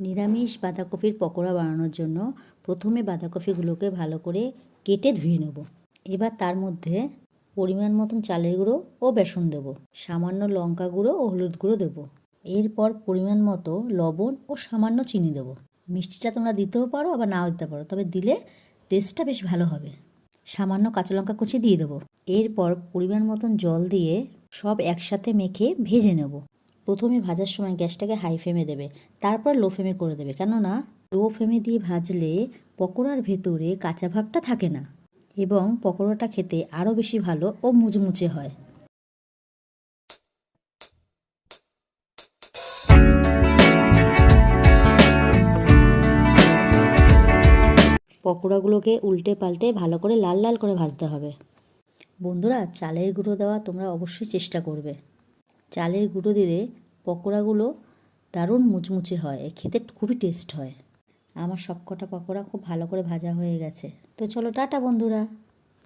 নিরামিষ বাঁধাকপির পকোড়া বানানোর জন্য প্রথমে বাঁধাকপিগুলোকে ভালো করে কেটে ধুয়ে নেব। এবার তার মধ্যে পরিমাণ মতন চালের গুঁড়ো ও বেসন দেব, সামান্য লঙ্কা গুঁড়ো ও হলুদ গুঁড়ো দেব। এরপর পরিমাণ মতো লবণ ও সামান্য চিনি দেব। মিষ্টিটা তোমরা দিতেও পারো আবার নাও দিতে পারো, তবে দিলে টেস্টটা বেশ ভালো হবে। সামান্য কাঁচা লঙ্কা কুচি দিয়ে দেবো। এরপর পরিমাণ মতন জল দিয়ে সব একসাথে মেখে ভেজে নেব। প্রথমে ভাজার সময় গ্যাসটাকে হাই ফ্লেমে দেবে, তারপর লো ফ্লেমে করে দেবে, কেননা লো ফ্লেমে দিয়ে ভাজলে পকোড়ার ভেতরে কাঁচা ভাবটা থাকে না এবং পকোড়াটা খেতে আরও বেশি ভালো ও মুচমুচে হয়। পকোড়াগুলোকে উল্টে পাল্টে ভালো করে লাল লাল করে ভাজতে হবে। বন্ধুরা, চালের গুঁড়ো দেওয়া তোমরা অবশ্যই চেষ্টা করবে। চালের গুঁড়ো দিলে পকোড়াগুলো দারুণ মুচমুচে হয়, খেতে খুবই টেস্ট হয়। আমার সবকটা পকোড়া খুব ভালো করে ভাজা হয়ে গেছে। তো চলো টাটা বন্ধুরা।